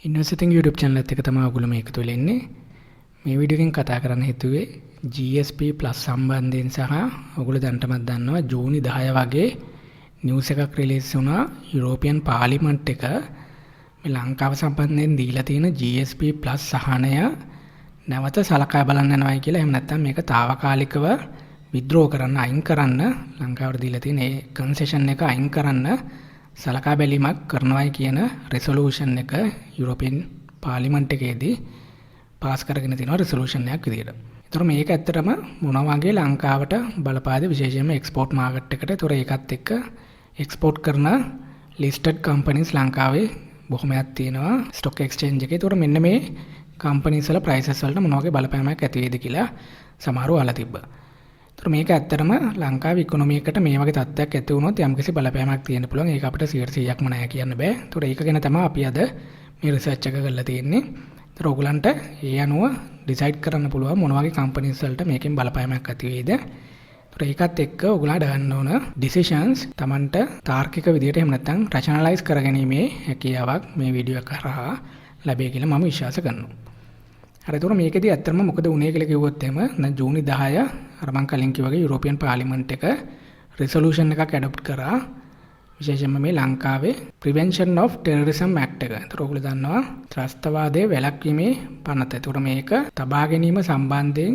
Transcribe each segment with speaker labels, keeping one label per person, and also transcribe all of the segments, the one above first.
Speaker 1: ඉන්වර්සිටින් YouTube channel එකත් එක්ක තමයි ඔයගොල්ලෝ මේක තුල ඉන්නේ. මේ වීඩියෝ එකෙන් කතා කරන්න හිතුවේ GSP Plus සම්බන්ධයෙන් සහ ඔයගොල්ලෝ දැනටමත් දන්නවා ජූනි 10 වගේ නිවුස් එකක් රිලීස් වුණා යුරෝපියන් පාර්ලිමේන්තු එක මේ ලංකාව සම්බන්ධයෙන් දීලා තියෙන GSP Plus සහනය නැවත සලකා බලන්න යනවායි කියලා. එහෙම නැත්නම් මේක తాවකාලිකව විත්ඩ්‍රෝ කරන්න අයින් කරන්න ලංකාවට දීලා තියෙන ඒ කන්සෙෂන් එක අයින් කරන්න සලකා බැලීමක් කරනවායි කියන රෙසොලූෂන් එක යුරෝපියන් පාර්ලිමේන්තු එකේදී පාස් කරගෙන තියෙනවා රෙසොලූෂන් එකක් විදියට. ඒතර මේක ඇත්තටම මොන වගේ ලංකාවට බලපාද විශේෂයෙන්ම එක්ස්පෝර්ට් මාකට් එකට. ඒතර ඒකත් එක්ක එක්ස්පෝර්ට් කරන ලිස්ටඩ් කම්පනීස් ලංකාවේ බොහොමයක් තියෙනවා ස්ටොක් එක්ස්චේන්ජ් එකේ. ඒතර මෙන්න මේ කම්පනීස් වල ප්‍රයිසස් වලට මොන වගේ බලපෑමක් ඇති වේද කියලා සමහරව අහලා තිබ්බා. ඒතර මේක ඇත්තටම ලංකාවේ ඉකොනොමි එකට මේ වගේ තත්ත්වයක් ඇති වුණොත් යම්කිසි බලපෑමක් තියෙන්න පුළුවන්. ඒක අපිට 100%ක්ම නෑ කියන්න බෑ. ඒතර ඒක ගැන තමයි අපි අද මේ රිසර්ච් එක කරලා තියෙන්නේ. ඒතර ඔයගලන්ට ඒ අනුව ඩිසයිඩ් කරන්න පුළුවන් මොන වගේ කම්පනීස් වලට මේකෙන් බලපෑමක් ඇති වේද. ඒතර ඒකත් එක්ක ඔයගලන්ට ගන්න ඕන ඩිසිෂන්ස් Tamanට තාර්කික විදියට එහෙම නැත්නම් රැෂනලයිස් කරගැනීමේ හැකියාවක් මේ වීඩියෝ එක කරා ලැබෙයි කියලා මම විශ්වාස කරනවා. හරි ඒතර මේකෙදි ඇත්තටම මොකද වුනේ කියලා කිව්වොත් එහෙම දැන් ජූනි 10 අර මං කලින් කිව්වා වගේ යුරෝපියන් පාර්ලිමේන්තු එක රිසොලූෂන් එකක් ඇඩොප්ට් කරා විශේෂයෙන්ම මේ ලංකාවේ Prevention of Terrorism Act එක. ඒතර ඔයගොල්ලෝ දන්නවා ත්‍රස්තවාදයේ වැළැක්වීමේ පනත. ඒතර මේක තබා ගැනීම සම්බන්ධයෙන්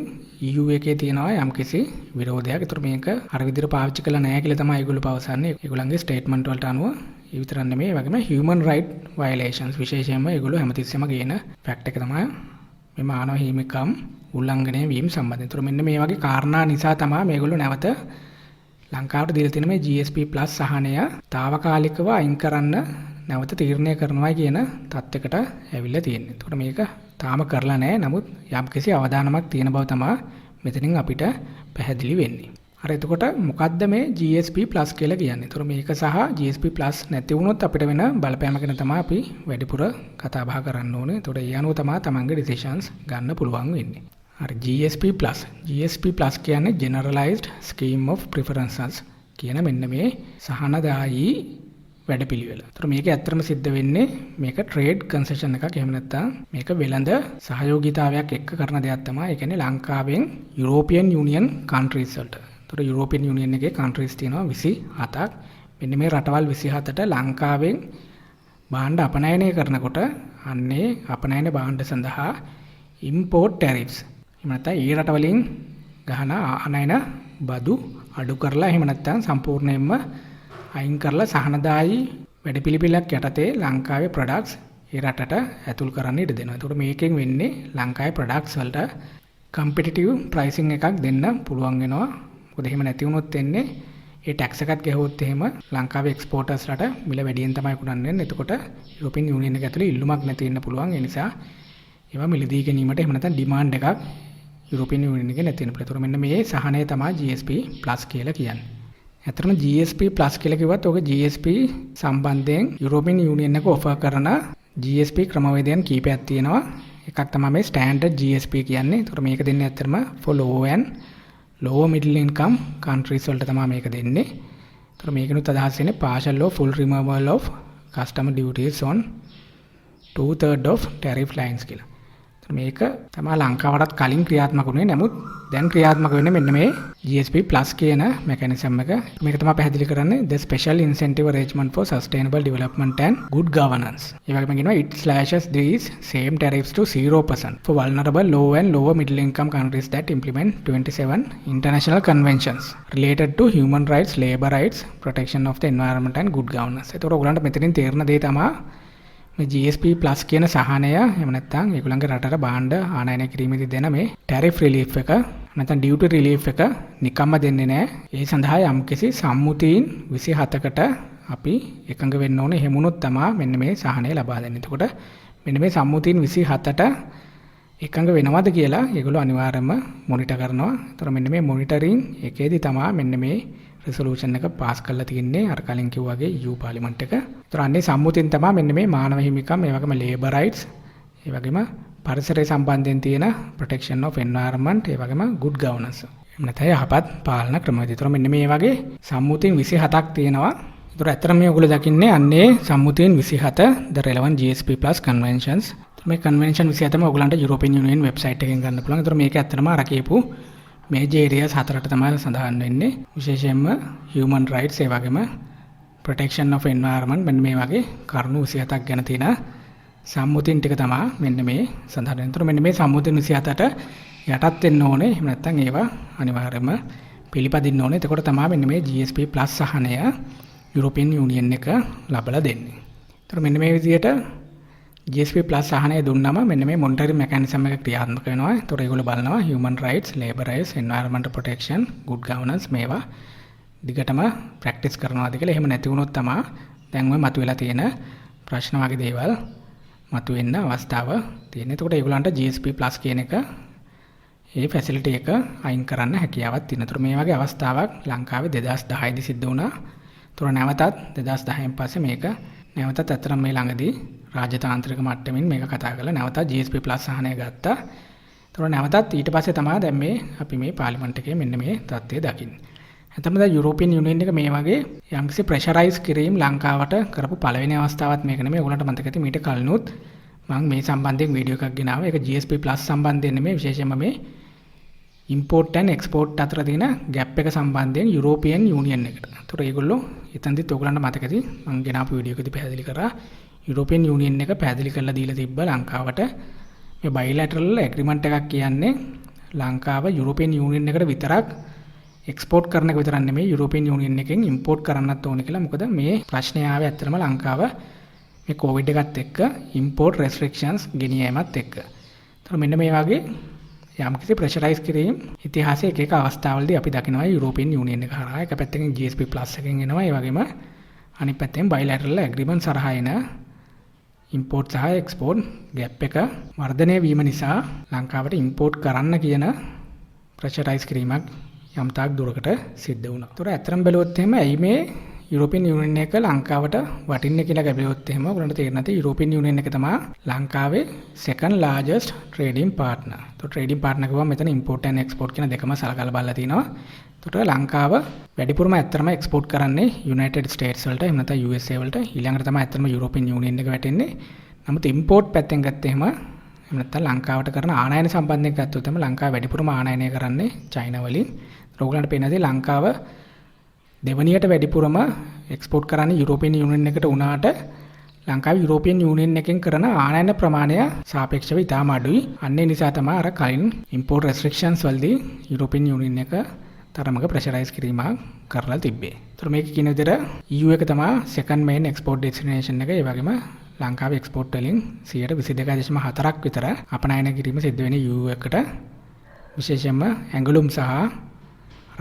Speaker 1: EU එකේ තියෙනවා යම්කිසි විරෝධයක්. ඒතර මේක අර විදිහට පාවිච්චි කළා නැහැ කියලා තමයි ඒගොල්ලෝ පවසන්නේ. ඒගොල්ලන්ගේ ස්ටේට්මන්ට් වලට අනුව ඒ විතරක් නෙමෙයි ඒ වගේම human right violations විශේෂයෙන්ම ඒගොල්ලෝ හැමතිස්සෙම ගේන ෆැක්ට් එක තමයි මේ මානව හිමිකම් උල්ලංඝනය වීම සම්බන්ධයෙන්. ඒතර මෙන්න මේ වගේ කාරණා නිසා තමයි මේගොල්ලෝ නැවත ලංකාවට දීලා තියෙන මේ GSP Plus සහනය తాවකාලිකව අයින් කරන්න නැවත තීරණය කරනවා කියන තත්යකට ඇවිල්ලා තියෙන්නේ. ඒතකොට මේක තාම කරලා නැහැ. නමුත් යම්කිසි අවධානමක් තියෙන බව තමයි මෙතනින් අපිට පැහැදිලි වෙන්නේ. හරි එතකොට මොකද්ද මේ GSP Plus කියලා කියන්නේ? ඒතකොට මේක සහ GSP Plus නැති වුණොත් අපිට වෙන බලපෑම ගැන තමයි අපි වැඩිපුර කතා බහ කරන්න ඕනේ. ඒතකොට ඒ අනුව තමයි තමන්ගේ ඩිසිෂන්ස් ගන්න පුළුවන් වෙන්නේ. හරි GSP Plus කියන්නේ Generalized Scheme of Preferences කියන මෙන්න මේ සහනදායී වැඩපිළිවෙල. ඒතර මේක ඇත්තටම සිද්ධ වෙන්නේ මේක ට්‍රේඩ් කන්සෙෂන් එකක්. එහෙම නැත්නම් මේක වෙළඳ සහයෝගීතාවයක් එක්ක කරන දෙයක් තමයි. ඒ කියන්නේ ලංකාවෙන් යුරෝපියන් යුනියන් කන්ට්‍රීස් වලට. ඒතර යුරෝපියන් යුනියන් එකේ කන්ට්‍රීස් තියෙනවා 27ක්. මෙන්න මේ රටවල් 27ට ලංකාවෙන් භාණ්ඩ අපනයනය කරනකොට අන්නේ අපනයන භාණ්ඩ සඳහා import tariffs එහෙම නැත්නම් ඒ රටවලින් ගහන ආනයන බදු අඩු කරලා එහෙම නැත්නම් සම්පූර්ණයෙන්ම අයින් කරලා සහනදායී වැඩපිළිවෙලක් යටතේ ලංකාවේ products ඒ රටට ඇතුල් කරන්න ඉඩ දෙනවා. ඒකට මේකෙන් වෙන්නේ ලංකාවේ products වලට competitive pricing එකක් දෙන්න පුළුවන් වෙනවා. මොකද එහෙම නැති වුණොත් වෙන්නේ ඒ ටැක්ස් එකක් ගැහුවොත් එහෙම ලංකාවේ එක්ස්පෝර්ටර්ස් රට මිල වැඩියෙන් තමයි කුඩන්නේ. එතකොට යුරෝපියන් යුනියන් එක ඇතුලේ ඉල්ලුමක් නැති වෙන්න පුළුවන්. ඒ නිසා ඒවා මිලදී ගැනීමට එහෙම නැත්නම් ඩිමාන්ඩ් එකක් යුරෝපියන් යුනියන් එකේ නැති වෙන පුළුවන්. මෙන්න මේ සහනය තමයි GSP Plus කියලා කියන්නේ. ඇත්තටම GSP Plus කියලා කිව්වත් ඔක GSP සම්බන්ධයෙන් යුරෝපියන් යුනියන් එක ඔෆර් කරන GSP ක්‍රමවේදයන් කීපයක් තියෙනවා. එකක් තමයි මේ ස්ටෑන්ඩඩ් GSP කියන්නේ. ඒතර මේක දෙන්නේ ඇත්තටම for low and lower middle income countries වලට තමයි මේක දෙන්නේ. ඒතර මේකනුත් අදහස් වෙන්නේ partial or full removal of customer duties on 2/3 of tariff lines කියලා. මේක තමයි ලංකාවටත් කලින් ක්‍රියාත්මක වුණේ. නමුත් දැන් ක්‍රියාත්මක වෙන්නේ මෙන්න මේ GSP Plus කියන මෙකැනිසම් එක. මේක තමයි පැහැදිලි කරන්නේ the special incentive arrangement for sustainable development and good governance. ඒ වගේම කියනවා it slashes these same tariffs to 0% for vulnerable low and lower middle income countries that implement 27 international conventions related to human rights, labor rights, protection of the environment and good governance. ඒතකොට ඔයගලන්ට මෙතනින් තේරෙන දේ තමයි මේ GSP Plus කියන සහනය එහෙම නැත්නම් ඒගොල්ලන්ගේ රටට භාණ්ඩ ආනයනය කිරීමේදී දෙන මේ tariff relief එක නැත්නම් duty relief එක නිකම්ම දෙන්නේ නැහැ. ඒ සඳහා යම්කිසි සම්මුතීන් 27කට අපි එකඟ වෙන්න ඕනේ. එහෙම වුණොත් තමයි මෙන්න මේ සහනය ලබා දෙන්නේ. එතකොට මෙන්න මේ සම්මුතීන් 27ට එකඟ වෙනවද කියලා ඒගොල්ලෝ අනිවාර්යයෙන්ම මොනිටර් කරනවා. ඒතර මෙන්න මේ මොනිටරින් එකේදී තමයි මෙන්න මේ රිසොලූෂන් එක පාස් කරලා තියෙන්නේ අර කලින් කිව්වා වගේ EU පාර්ලිමේන්තු එක. ඒතර අන්නේ සම්මුතියෙන් තමයි මෙන්න මේ මානව හිමිකම්, ඒ වගේම labor rights, ඒ වගේම පරිසරය සම්බන්ධයෙන් තියෙන protection of environment, ඒ වගේම good governance. එහෙම නැත්නම් යහපත් පාලන ක්‍රමවේද. ඒතර මෙන්න මේ වගේ සම්මුතින් 27ක් තියෙනවා. ඒතර ඇත්තටම මේ ඔයගොල්ලෝ දකින්නේ අන්නේ සම්මුතියෙන් 27 the relevant GSP plus conventions. මේ කන්වෙන්ෂන් 27ම ඔයගොල්ලන්ට යුරෝපියන් යුනියන් වෙබ්සයිට් එකෙන් ගන්න පුළුවන්. ඒතර මේක ඇත්තටම අර කියපු මේජර් ඒරියාස් හතරට තමයි සඳහන් වෙන්නේ. විශේෂයෙන්ම human rights ඒ වගේම protection of environment මෙන්න මේ වගේ කරුණු 27ක් ගැන තියෙන සම්මුතින් ටික තමයි මෙන්න මේ සඳහන් වෙන්නේ. ඒතර මෙන්න මේ සම්මුතින් 27ට යටත් වෙන්න ඕනේ. එහෙම නැත්නම් ඒවා අනිවාර්යයෙන්ම පිළිපදින්න ඕනේ. එතකොට තමයි මෙන්න මේ GSP plus සහනය යුරෝපියන් යුනියන් එක ලබලා දෙන්නේ. ඒතර මෙන්න මේ විදිහට GSP plus සහනය දුන්නම මෙන්න මේ මොනිටරින් මෙකැනිසම් එක ක්‍රියාත්මක වෙනවා. ඒතර ඒගොල්ලෝ බලනවා human rights, labor rights, environmental protection, good governance මේවා දිගටම ප්‍රැක්ටිස් කරනවාද කියලා. එහෙම නැති වුණොත් තමයි දැන් ඔය මතුවලා තියෙන ප්‍රශ්න වගේ දේවල් මතුවෙන්න අවස්ථාව තියෙනවා. එතකොට ඒගොල්ලන්ට GSP plus කියන එක ඒ ෆැසිලිටි එක අයින් කරන්න හැකියාවක් තියෙනවා. ඒතර මේ වගේ අවස්ථාවක් ලංකාවේ 2010 දී සිද්ධ වුණා. ඒතර නැවතත් 2010න් පස්සේ මේක නැවතත් අතර මේ ළඟදී රාජතාන්ත්‍රික මට්ටමින් මේක කතා කරලා නැවතත් GSP plus සහනය ගත්තා. ඒතර නැවතත් ඊට පස්සේ තමයි දැන් මේ අපි මේ පාර්ලිමේන්තු එකේ මෙන්න මේ තත්ත්වය දකින්නේ. එතකොට දැන් යුරෝපියන් යුනියන් එක මේ වගේ යම්කිසි ප්‍රෙෂරයිස් කිරීම ලංකාවට කරපු පළවෙනි අවස්ථාවක් මේක නෙමෙයි. ඔයගොල්ලන්ට මතක ඇති මීට කලිනුත් මම මේ සම්බන්ධයෙන් වීඩියෝ එකක් ගෙනාවා. ඒක GSP plus සම්බන්ධයෙන් නෙමෙයි, විශේෂයෙන්ම මේ import and export අතර තියෙන gap එක සම්බන්ධයෙන් යුරෝපියන් යුනියන් එකට. ඒතකොට ඒගොල්ලෝ එතනදිත් ඔයගොල්ලන්ට මතක ඇති මම ගෙනාපු වීඩියෝ එකදී පැහැදිලි කරා යුරෝපියන් යුනියන් එක පැහැදිලි කරලා දීලා තිබ්බ ලංකාවට මේ බයිලැටරල් ඇග්‍රීමන්ට් එකක් කියන්නේ ලංකාව යුරෝපියන් යුනියන් එකට විතරක් එක්ස්පෝර්ට් කරන එක විතරක් නෙමෙයි යුරෝපියන් යුනියන් එකෙන් ඉම්පෝර්ට් කරන්නත් ඕනේ කියලා. මොකද මේ ප්‍රශ්නේ ආවේ ඇත්තටම ලංකාව මේ කොවිඩ් එකත් එක්ක ඉම්පෝර්ට් රෙස්ට්‍රික්ෂන්ස් ගෙනියීමත් එක්ක. ඒතර මෙන්න මේ වගේ යම්කිසි ප්‍රෙෂරයිස් කිරීම ඉතිහාසයේ එක එක අවස්ථාවලදී අපි දකිනවා යුරෝපියන් යුනියන් එක හරහා. එක පැත්තකින් GSP plus එකෙන් එනවා. ඒ වගේම අනිත් පැත්තෙන් බයිලැටරල් ඇග්‍රීමන්ට් හරහා එන ඉම්පෝර්ට් සහ එක්ස්පෝර්ට් ગેප් එක වර්ධනය වීම නිසා ලංකාවට ඉම්පෝර්ට් කරන්න කියන ප්‍රෙෂරයිස් කිරීමක් යම් තාක් දුරකට සිද්ධ වුණා. ඒතර ඇත්තටම බැලුවොත් එහෙම ඇයි මේ යුරෝපියන් යුනියන් එක ලංකාවට වටින්නේ කියලා ගැබලුවොත් එහෙම ඔයගොල්ලන්ට තේරෙන්නේ නැති යුරෝපියන් යුනියන් එක තමයි ලංකාවේ second largest trading partner. ඒතර trading partner කියවම මෙතන import and export කියන දෙකම සලකලා බලලා තිනවා. ඒතර ලංකාව වැඩිපුරම ඇත්තටම export කරන්නේ United States වලට එහෙම නැත්නම් USA වලට. ඊළඟට තමයි ඇත්තටම යුරෝපියන් යුනියන් එක වැටෙන්නේ. නමුත් import පැත්තෙන් ගත්තේ එහෙම නැත්නම් ලංකාවට කරන ආනයන සම්බන්ධයෙන් ගත්තොත් එහෙම ලංකාව වැඩිපුරම ආනයනය කරන්නේ චයිනා වලින්. ඔයගොල්ලන්ට පේනදී ලංකාව දෙවනියට වැඩිපුරම එක්ස්පෝර්ට් කරන්නේ යුරෝපියන් යුනියන් එකට වුණාට ලංකාවේ යුරෝපියන් යුනියන් එකෙන් කරන ආනයන ප්‍රමාණය සාපේක්ෂව ඉතාම අඩුයි. අන්න ඒ නිසා තමයි අර කලින් ඉම්පෝර්ට් රෙස්ට්‍රික්ෂන්ස් වලදී යුරෝපියන් යුනියන් එක තරමක ප්‍රෙෂරයිස් කිරීමක් කරලා තිබ්බේ. ඒතර මේක කියන විදිහට EU එක තමයි second main export destination එක. ඒ වගේම ලංකාවේ එක්ස්පෝර්ට් වලින් 22.4ක් විතර අපනයන කිරීම සිද්ධ වෙන්නේ EU එකට. විශේෂයෙන්ම ඇඟලුම් සහ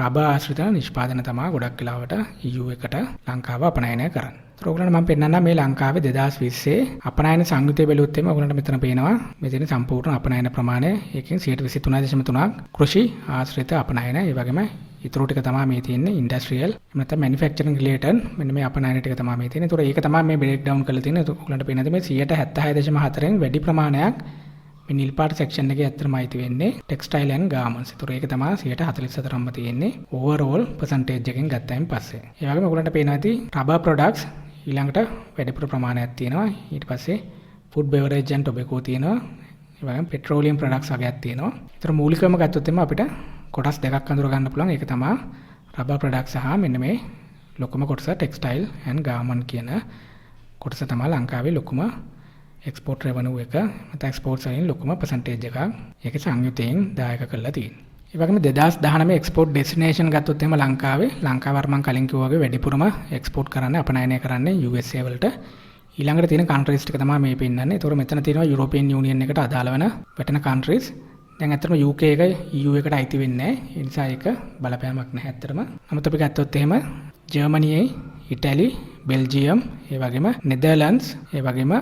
Speaker 1: රබර් ආශ්‍රිත නිෂ්පාදන තමයි ගොඩක් වෙලාවට EU එකට ලංකාව අපනයනය කරන්නේ. ඒතර ඔයගොල්ලන්ට මම පෙන්නන්නම් මේ ලංකාවේ 2020 අපනයන සංයුතය බැලුවොත් එimhe ඔයගොල්ලන්ට මෙතන පේනවා මෙතන සම්පූර්ණ අපනයන ප්‍රමාණය ඒකෙන් 23.3ක් කෘෂි ආශ්‍රිත අපනයන. ඒ වගේම ඊටු ටික තමයි මේ තියෙන්නේ ඉන්ඩස්ට්‍රියල් නැත්නම් මැනුෆැක්චරින් රිලේටඩ් මෙන්න මේ අපනයන ටික තමයි මේ තියෙන්නේ. ඒතර ඒක තමයි මේ බ්‍රේක් ඩවුන් කරලා තියෙන්නේ. ඔයගොල්ලන්ට පේනද මේ 76.4න් වැඩි ප්‍රමාණයක් මේ නිල් පාට සෙක්ෂන් එකේ ඇත්තටම අයිති වෙන්නේ ටෙක්ස්ටයිල් ඇන්ඩ් ගාමන්ට්ස්. ඒතර ඒක තමයි 144ක්ම තියෙන්නේ ඕවර්ऑල් percentage එකෙන් ගත්තායින් පස්සේ. ඒ වගේම ඔයගොල්ලන්ට පේනවා ඇති රබර් ප්‍රොඩක්ට්ස් ඊළඟට වැඩිපුර ප්‍රමාණයක් තියෙනවා. ඊට පස්සේ ෆුඩ් බෙවරේජ් ඇන්ඩ් ටොබැකෝ තියෙනවා. ඒ වගේම පෙට්‍රෝලියම් ප්‍රොඩක්ට්ස් වගේක් තියෙනවා. ඒතර මූලිකවම ගත්තොත් එimhe අපිට කොටස් දෙකක් අඳුර ගන්න පුළුවන්. ඒක තමයි රබර් ප්‍රොඩක්ට්ස් සහ මෙන්න මේ ලොකුම කොටස ටෙක්ස්ටයිල් ඇන්ඩ් ගාමන්ට් කියන කොටස තමයි ලංකාවේ ලොකුම එක්ස්පෝර්ට් රෙවෙනියු එක නැත්නම් එක්ස්පෝර්ට්ස් වලින් ලොකුම percentage එකක් ඒක සංයුතයෙන් දායක කරලා තියෙනවා. ඒ වගේම 2019 එක්ස්පෝර්ට් ඩෙස්ටිනේෂන් ගත්තොත් එහෙම ලංකාව අර මම කලින් කිව්වා වගේ වැඩිපුරම එක්ස්පෝර්ට් කරන්නේ අපනයනය කරන්නේ USA වලට. ඊළඟට තියෙන කන්ට්‍රීස් ටික තමයි මේ පෙන්නන්නේ. ඒතකොට මෙතන තියෙනවා යුරෝපියන් යුනියන් එකට අදාළ වෙන වැටෙන කන්ට්‍රීස්. දැන් ඇත්තටම UK එක EU එකට අයිති වෙන්නේ නැහැ. ඒ නිසා ඒක බලපෑමක් නැහැ ඇත්තටම. නමුත් අපි ගත්තොත් එහෙම ජර්මනියේ, ඉතාලි, බෙල්ජියම්, ඒ වගේම නෙදර්ලන්ඩ්ස්, ඒ වගේම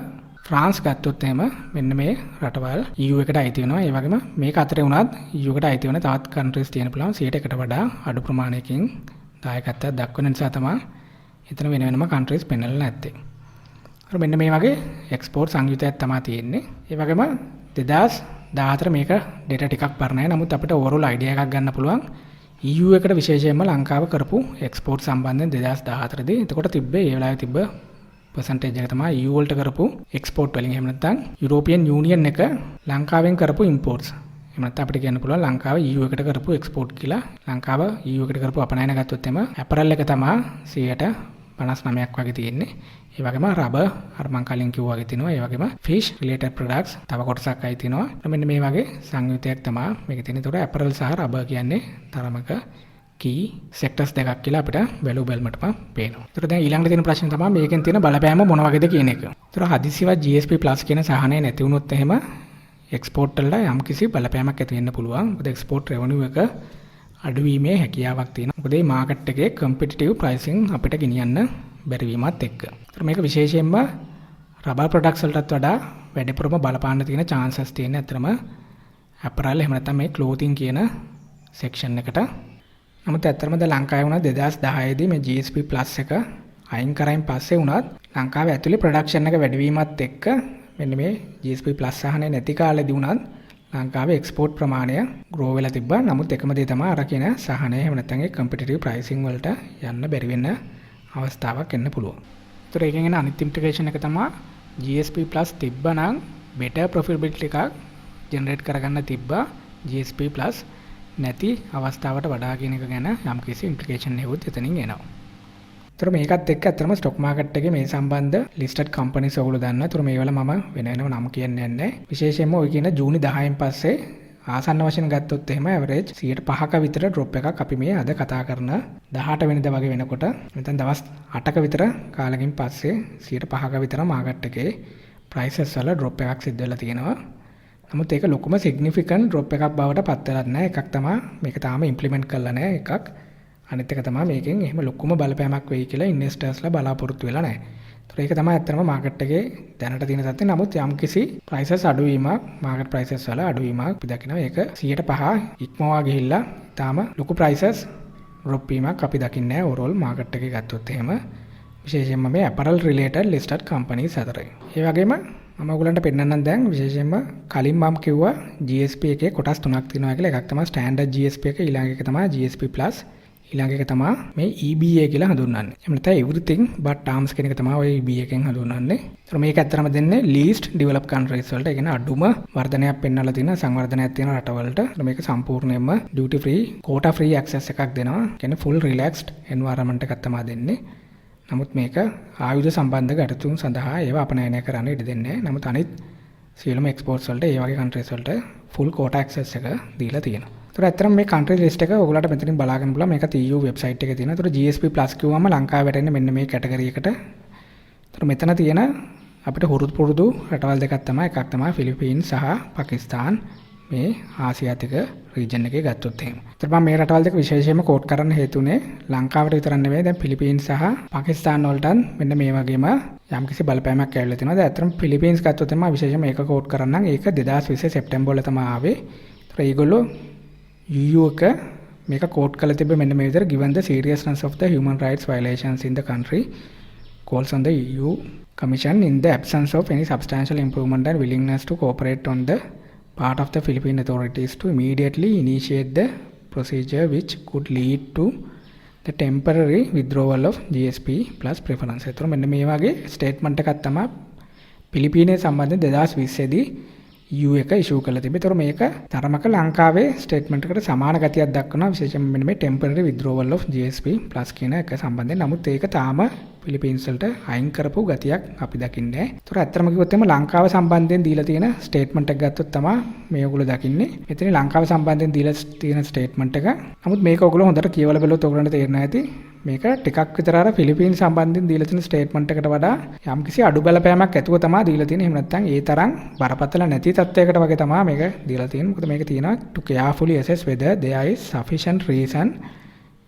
Speaker 1: ෆ්‍රාන්ස් ගත්තොත් එහෙම මෙන්න මේ රටවල් EU එකට අයිති වෙනවා. ඒ වගේම මේක අතරේ වුණත් EU එකට අයිති වෙන තවත් කන්ට්‍රීස් තියෙන පුළුවන් 100කට වඩා අඩු ප්‍රමාණයකින් දායකත්වයක් දක්වන නිසා තමයි එතන වෙන වෙනම කන්ට්‍රීස් පෙන්නලා නැත්තේ. අර මෙන්න මේ වගේ එක්ස්පෝර්ට් සංයුතයක් තමයි තියෙන්නේ. ඒ වගේම 2014 මේක ඩේටා ටිකක් පරණයි. නමුත් අපිට ඕවරෝල් අයිඩියා එකක් ගන්න පුළුවන් EU එකට විශේෂයෙන්ම ලංකාව කරපු එක්ස්පෝර්ට් සම්බන්ධයෙන් 2014 දී එතකොට තිබ්බේ ඒ වෙලාවේ තිබ්බ percentage එක තමයි EU වලට කරපු එක්ස්පෝර්ට් වලින්. එහෙම නැත්නම් යුරෝපියන් යූනියන් එක ලංකාවෙන් කරපු imports. එහෙම නැත්නම් අපිට කියන්න පුළුවන් ලංකාව EU එකට කරපු එක්ස්පෝර්ට් කියලා. ලංකාව EU එකට කරපු අපනයන ගත්තොත් එම ඇපරල් එක තමයි 59ක් වගේ තියෙන්නේ. ඒ වගේම රබර් අර මං කලින් කිව්වා වගේ තියෙනවා. ඒ වගේම fish related products තව කොටසක් අයි තියෙනවා. මෙන්න මේ වගේ සංයුතියක් තමයි මේකේ තියෙන්නේ. ඒතකොට ඇපරල් සහ රබර් කියන්නේ තරමක key sectors දෙකක් කියලා අපිට වැලු බැලමටම පේනවා. ඒතර දැන් ඊළඟට තියෙන ප්‍රශ්නේ තමයි මේකෙන් තියෙන බලපෑම මොන වගේද කියන එක. ඒතර හදිසියවත් GSP+ කියන සහනය නැති වුණොත් එහෙම එක්ස්පෝර්ට් වලට යම්කිසි බලපෑමක් ඇති වෙන්න පුළුවන්. මොකද එක්ස්පෝර්ට් රෙවෙනියු එක අඩුවීමේ හැකියාවක් තියෙනවා. මොකද මේ මාකට් එකේ කම්පිටිටිව් ප්‍රයිසිං අපිට ගෙනියන්න බැරි වීමත් එක්ක. ඒතර මේක විශේෂයෙන්ම රබර් ප්‍රොඩක්ට්ස් වලටත් වඩා වැඩිපුරම බලපාන්න තියෙන chances තියෙන අතරම අපරල් එහෙම නැත්නම් මේ ක්ලෝතින් කියන සෙක්ෂන් එකට. නමුත් ඇත්තටම ද ලංකාවේ වුණා 2010 දී මේ GSP+ එක අයින් කරයින් පස්සේ වුණත් ලංකාවේ ඇතුලේ ප්‍රොඩක්ෂන් එක වැඩි වීමත් එක්ක මෙන්න මේ GSP+ සහනේ නැති කාලෙදී වුණත් ලංකාවේ එක්ස්පෝර්ට් ප්‍රමාණය ග්‍රෝ වෙලා තිබ්බා. නමුත් එකම දේ තමයි අර කියන සහනය එහෙම නැත්නම් ඒ කම්පිටිටිව් ප්‍රයිසිං වලට යන්න බැරි වෙන අවස්ථාවක් එන්න පුළුවන්. ඒතර ඒකෙන් එන අනිත් ඉම්ප්ලිකේෂන් එක තමයි GSP+ තිබ්බනම් better profitability එකක් ජෙනරේට් කරගන්න තිබ්බා GSP+ නැති අවස්ථාවට වඩා කියන එක ගැන යම්කිසි ඉම්ප්ලිකේෂන් එකකුත් එතනින් එනවා. ඒතර මේකත් එක්ක අතරම ස්ටොක් මාකට් එකේ මේ සම්බන්ධ ලිස්ටඩ් කම්පනීස් ඔයගොල්ලෝ දන්නවා. ඒතර මේවල මම වෙනම නම කියන්නේ නැහැ. විශේෂයෙන්ම ඔය කියන ජූනි 10න් පස්සේ ආසන්න වශයෙන් ගත්තොත් එහෙම ඇවරේජ් 5%ක විතර ඩ්‍රොප් එකක් අපි මේ අද කතා කරන 18 වෙනිදා වගේ වෙනකොට නැත්නම් දවස් 8ක විතර කාලෙකින් පස්සේ 5%ක විතර මාකට් එකේ ප්‍රයිසස් වල ඩ්‍රොප් එකක් සිද්ධ වෙලා තියෙනවා. නමුත් ඒක ලොකුම සිග්නිෆිකන්ට් ඩ්‍රොප් එකක් බවට පත් වෙලා නැහැ. එකක් තමයි මේක තාම ඉම්ප්ලිමන්ට් කරලා නැහැ එකක්. අනිත් එක තමයි මේකෙන් එහෙම ලොකුම බලපෑමක් වෙයි කියලා ඉන්වෙස්ටර්ස්ලා බලාපොරොත්තු වෙලා නැහැ. ඒතර ඒක තමයි ඇත්තටම මාකට් එකේ දැනට තියෙන තත්ත්වය. නමුත් යම්කිසි ප්‍රයිසස් අඩුවීමක් මාකට් ප්‍රයිසස් වල අඩුවීමක් අපි දකිනවා. ඒක 5% ඉක්මවා ගිහිල්ලා තාම ලොකු ප්‍රයිසස් ඩ්‍රොප් වීමක් අපි දකින්නේ නැහැ ඕවරෝල් මාකට් එකේ ගත්තොත් එහෙම. විශේෂයෙන්ම මේ අපරල් රිලේටඩ් ලිස්ටඩ් කම්පනීස් අතරේ. ඒ වගේම මම ඔයගලන්ට පෙන්නන්නම් දැන් විශේෂයෙන්ම කලින් මම කිව්වා GSP එකේ කොටස් තුනක් තියෙනවා කියලා. එකක් තමයි ස්ටෑන්ඩඩ් GSP එක, ඊළඟ එක තමයි GSP+, ඊළඟ එක තමයි මේ EBA කියලා හඳුන්වන්නේ. එහෙම නැත්නම් everything but arms කියන එක තමයි ඔය EBA එකෙන් හඳුන්වන්නේ. ඒතර මේක ඇත්තටම දෙන්නේ least developed countries වලට. ඒ කියන්නේ අඩුම වර්ධනයක් පෙන්වලා තියෙන සංවර්ධනයක් තියෙන රටවලට. ඒතර මේක සම්පූර්ණයෙන්ම duty free, quota free access එකක් දෙනවා. කියන්නේ full relaxed environment එකක් තමයි දෙන්නේ. නමුත් මේක ආයුධ සම්බන්ධ ගැටලුන් සඳහා ඒවා අපනයනය කරන්න ඉඩ දෙන්නේ නැහැ. නමුත් අනිත් සියලුම එක්ස්පෝර්ට්ස් වලට ඒ වගේ කන්ට්‍රීස් වලට full quota access එක දීලා තියෙනවා. ඒතර ඇත්තටම මේ country list එක ඔයගොල්ලන්ට මෙතනින් බලාගන්න පුළුවන්. මේක EU වෙබ්සයිට් එකේ තියෙනවා. ඒතර GSP+ කිව්වම ලංකාව වැටෙන්නේ මෙන්න මේ කැටගරි එකට. ඒතර මෙතන තියෙන අපිට හුරුදු පුරුදු රටවල් දෙකක් තමයි. එකක් තමයි ෆිලිපීන්ස් සහ පාකිස්තාන්. මේ ආසියාතික රීජන් එකේ ගත්තොත් එහෙම. ඒතර මම මේ රටවල් දෙක විශේෂයෙන්ම කෝට් කරන්න හේතුනේ ලංකාවට විතරක් නෙවෙයි දැන් ෆිලිපීන්ස් සහ පාකිස්තාන් වලටත් මෙන්න මේ වගේම යම්කිසි බලපෑමක් ඇවිල්ලා තියෙනවා. දැන් අතරම ෆිලිපීන්ස් ගත්තොත් එහෙම විශේෂයෙන්ම මේක කෝට් කරන්නම්. ඒක 2020 සැප්තැම්බර් වල තමයි ආවේ. ඒතර ඒගොල්ලෝ EU එක මේක කෝට් කරලා තිබ්බේ මෙන්න මේ විදිහට given the seriousness of the human rights violations in the country calls on the EU Commission in the absence of any substantial improvement and willingness to cooperate on the part of the Philippine authorities to immediately initiate the procedure which could lead to the temporary withdrawal of GSP+ preference. ඒතර මෙන්න මේ වගේ statement එකක් තමයි පිලිපීනයේ සම්බන්ධයෙන් 2020 දී EU එක ඉෂුව කළා තිබේ. ඒතර මේක තරමක ලංකාවේ ස්ටේට්මන්ට් එකට සමාන ගතියක් දක්වනවා. විශේෂයෙන්ම මෙන්න මේ temporary withdrawal of GSP+ කියන එක සම්බන්ධයෙන්. නමුත් ඒක තාම පිලිපීන්ස් වලට අයින් කරපු ගතියක් අපි දකින්නේ නැහැ. ඒතර ඇත්තම කිව්වොත් එimhe ලංකාව සම්බන්ධයෙන් දීලා තියෙන ස්ටේට්මන්ට් එක ගත්තොත් තමයි මේ ඔයගොල්ලෝ දකින්නේ. මෙතන ලංකාව සම්බන්ධයෙන් දීලා තියෙන ස්ටේට්මන්ට් එක. නමුත් මේක ඔයගොල්ලෝ හොඳට කියවලා බලුවොත් ඔයගොල්ලන්ට තේරෙනවා ඇති. මේක ටිකක් විතර අර ෆිලිපීන් සම්බන්ධයෙන් දීලා තියෙන ස්ටේට්මන්ට් එකට වඩා යම්කිසි අඩු බලපෑමක් ඇතුව තමයි දීලා තියෙන්නේ. එහෙම නැත්නම් ඒ තරම් බරපතල නැති තත්ත්වයකට වගේ තමයි මේක දීලා තියෙන්නේ. මොකද මේක තියෙනවා to carefully assess whether there is sufficient reason.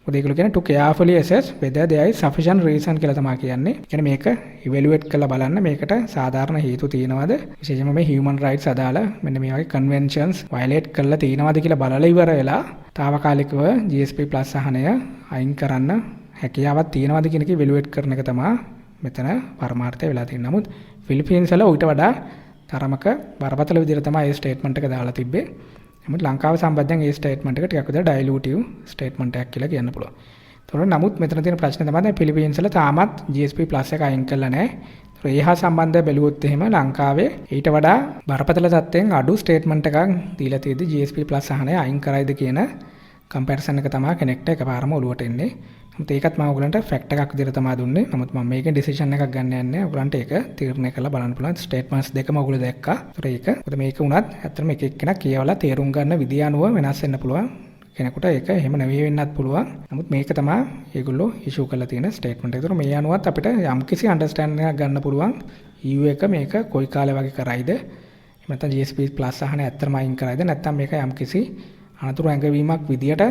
Speaker 1: මොකද ඒගොල්ලෝ කියන්නේ to carefully assess whether there is sufficient reason කියලා තමයි කියන්නේ. කියන්නේ මේක evaluate කරලා බලන්න මේකට සාධාරණ හේතු තියෙනවද? විශේෂයෙන්ම මේ human rights අදාළ මෙන්න මේ වගේ conventions violate කරලා තියෙනවද කියලා බලලා ඉවර වෙලා తాවකාලිකව GSP+ සහනය අයින් කරන්න හැකියාවක් තියෙනවද කියන එක ඉවැලුවේට් කරන එක තමයි මෙතන පරමාර්ථය වෙලා තියෙන්නේ. නමුත් ෆිලිපීන්ස් වල ඌට වඩා තරමක බරපතල විදිහට තමයි මේ ස්ටේට්මන්ට් එක දාලා තිබ්බේ. නමුත් ලංකාව සම්බන්ධයෙන් ඒ ස්ටේට්මන්ට් එක ටිකක් විතර ඩයිලූටිව් ස්ටේට්මන්ට් එකක් කියලා කියන්න පුළුවන්. ඒතකොට නමුත් මෙතන තියෙන ප්‍රශ්නේ තමයි දැන් ෆිලිපීන්ස් වල තාමත් GSP+ එක අයින් කරලා නැහැ. ඒතකොට ඒහා සම්බන්ධව බැලුවොත් එහෙම ලංකාවේ ඊට වඩා බරපතල තත්ත්වයෙන් අඩු ස්ටේට්මන්ට් එකක් දීලා තියෙද්දි GSP+ සහනය අයින් කරයිද කියන කම්පැරිසන් එක තමයි කෙනෙක්ට එකපාරම ඔලුවට එන්නේ. නමුත් ඒකත් මම ඔයගලන්ට ෆැක්ට් එකක් විදිහට තමයි දුන්නේ. නමුත් මම මේකෙන් ඩිසිෂන් එකක් ගන්න යන්නේ නැහැ. ඔයගලන්ට ඒක තීරණය කරලා බලන්න පුළුවන්. ස්ටේට්මන්ට්ස් දෙකම ඔයගොල්ලෝ දැක්කා. ඒතකොට ඒක මොකද මේක උනත් ඇත්තටම එක එක්කෙනා කියවලා තේරුම් ගන්න විදිය අනුව වෙනස් වෙන්න පුළුවන්. කෙනෙකුට ඒක එහෙම නෙවෙයි වෙන්නත් පුළුවන්. නමුත් මේක තමයි ඒගොල්ලෝ ඉෂුව කරලා තියෙන ස්ටේට්මන්ට් එක. ඒතකොට මේ අනුවත් අපිට යම්කිසි අන්ඩර්ස්ටෑන්ඩින් එකක් ගන්න පුළුවන්. EU එක මේක කොයි කාලේ වගේ කරයිද? එහෙම නැත්නම් GSP+ සහනය ඇත්තටම අයින් කරයිද? නැත්නම් මේක යම්කිසි අනතුරු ඇඟවීමක් විදියට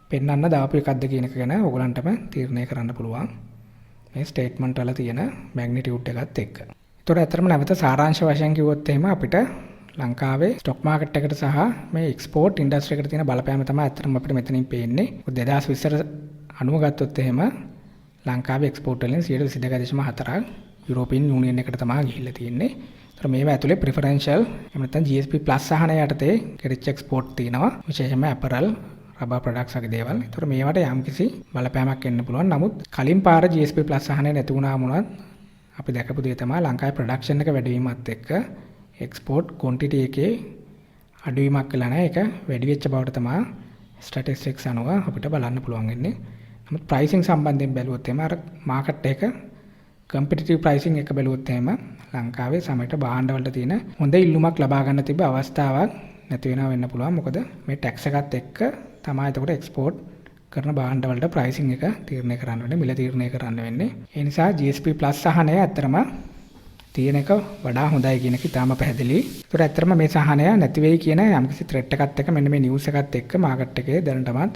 Speaker 1: පෙන්වන්න දාපු එකක්ද කියන එක ගැන ඔයගලන්ටම තීරණය කරන්න පුළුවන්. මේ ස්ටේට්මන්ට් වල තියෙන මැග්නිටියුඩ් එකත් එක්ක. ඒතකොට ඇත්තටම නැවත සාරාංශ වශයෙන් කිව්වොත් එහෙම අපිට ලංකාවේ ස්ටොක් මාකට් එකට සහ මේ එක්ස්පෝර්ට් ඉන්ඩස්ට්‍රි එකට තියෙන බලපෑම තමයි ඇත්තටම අපිට මෙතනින් පේන්නේ. 2020 අනුව ගත්තොත් එහෙම ලංකාවේ එක්ස්පෝර්ට් වලින් 22.4ක් යුරෝපියන් යුනියන් එකට තමයි ගිහිල්ලා තියෙන්නේ. ඒතර මේවා ඇතුලේ ප්‍රිෆරෙන්ෂල් එහෙම නැත්නම් GSP+ සහනය යටතේ කෙරිච්ච එක්ස්පෝර්ට් තියෙනවා. විශේෂයෙන්ම ඇපරල් රබර් ප්‍රොඩක්ට්ස් වගේ දේවල්. ඒතර මේවට යම්කිසි බලපෑමක් එන්න පුළුවන්. නමුත් කලින් පාර GSP+ සහනය නැති වුණාම උනත් අපි දැකපු දේ තමයි ලංකාවේ ප්‍රොඩක්ෂන් එක වැඩි වීමත් එක්ක එක්ස්පෝර්ට් ක්වොන්ටිටි එකේ අඩුවීමක් වෙලා නැහැ. ඒක වැඩි වෙච්ච බවට තමයි ස්ටැටිස්ටික්ස් අනුව අපිට බලන්න පුළුවන් වෙන්නේ. නමුත් ප්‍රයිසිං සම්බන්ධයෙන් බැලුවොත් එහෙම අර මාකට් එක කම්පිටිටිව් ප්‍රයිසිං එක බැලුවොත් එහෙම ලංකාවේ සමහරට භාණ්ඩ වලට තියෙන හොඳ ඉල්ලුමක් ලබා ගන්න තිබ්බ අවස්ථාවක් නැති වෙනවා වෙන්න පුළුවන්. මොකද මේ ටැක්ස් එකත් එක්ක තමයි එතකොට එක්ස්පෝර්ට් කරන භාණ්ඩ වලට ප්‍රයිසිං එක තීරණය කරන්න වෙන්නේ, මිල තීරණය කරන්න වෙන්නේ. ඒ නිසා GSP+ සහනය ඇත්තටම තියෙන එක වඩා හොඳයි කියන එක ඉතාම පැහැදිලි. ඒකට ඇත්තටම මේ සහනය නැති වෙයි කියන යම්කිසි ත්‍රෙට් එකත් එක්ක මෙන්න මේ නිවුස් එකත් එක්ක මාකට් එකේ දැනටමත්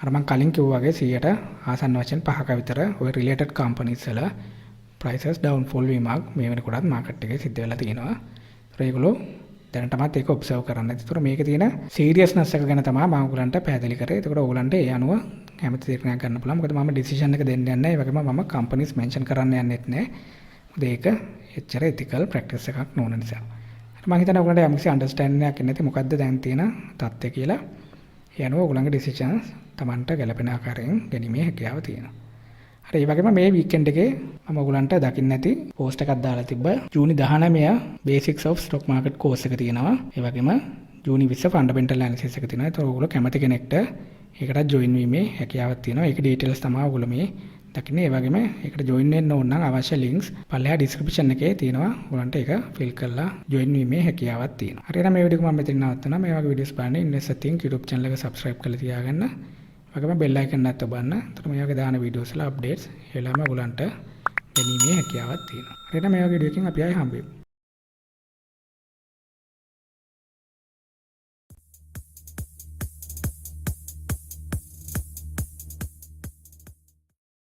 Speaker 1: අර මම කලින් කිව්වා වගේ 100ට ආසන්න වශයෙන් 5ක විතර ওই රිලේටඩ් කම්පනීස් වල prices downfall වීමක් මේ වෙනකොටත් මාකට් එකේ සිද්ධ වෙලා තියෙනවා. ඒතර ඒගොල්ලෝ දැනටමත් ඒක ඔබ්සර්ව් කරන්න. ඒතර මේකේ තියෙන සීරියස්නස් එක ගැන තමයි මම ඔයගලන්ට පැහැදිලි කරේ. ඒකට ඔයගලන්ට ඒ අනුව කැමති තීරණයක් ගන්න පුළුවන්. මොකද මම ඩිසිෂන් එක දෙන්න යන්නේ නැහැ. ඒ වගේම මම කම්පනීස් මෙන්ෂන් කරන්න යන්නෙත් නැහැ. මොකද ඒක එච්චර ethical practice එකක් නොවන නිසා. මම හිතනවා ඔයගලන්ට යම්කිසි අන්ඩර්ස්ටෑන්ඩින් එකක් නැති මොකද්ද දැන් තියෙන තත්ත්වය කියලා. ඒ අනුව ඔයගලන්ගේ ඩිසිෂන්ස් Tamanට ගැළපෙන ආකාරයෙන් ගැනීමේ හැකියාව තියෙනවා. හරි ඒ වගේම මේ වීකෙන්ඩ් එකේ මම ඔයගලන්ට දකින්න ඇති පෝස්ට් එකක් දාලා තිබ්බා. June 19 basics of stock market course එක තියෙනවා. ඒ වගේම ජූනි 20 ෆන්ඩමෙන්ටල් ඇනලිසිස් එක තියෙනවා. ඒතකොට ඔයගොල්ලෝ කැමති කෙනෙක්ට ඒකට ජොයින් වීමේ හැකියාවක් තියෙනවා. ඒක ඩීටේල්ස් තමයි ඔයගොල්ලෝ මේ දකින්නේ. ඒ වගේම ඒකට ජොයින් වෙන්න ඕන නම් අවශ්‍ය ලින්ක්ස් පල්ලෙහා ඩිස්ක්‍රිප්ෂන් එකේ තියෙනවා. ඔයගලන්ට ඒක ෆිල් කරලා ජොයින් වීමේ හැකියාවක් තියෙනවා. හරි එහෙනම් මේ වීඩියෝ එක මම මෙතන නවත්තනවා. මේ වගේ වීඩියෝස් බලන්න ඉන්වෙස්ට් තින්ක් YouTube channel එක subscribe කරලා තියාගන්න. වගේම bell icon එකත් ඔබන්න. එතකොට මේ වගේ දාන වීඩියෝස් වල අප්ඩේට්ස් එළම ඔයගලන්ට ගැනීමේ හැකියාවක් තියෙනවා. හරි එහෙනම් මේ වගේ වීඩියෝ එකකින් අපි ආයෙ හම්බෙමු.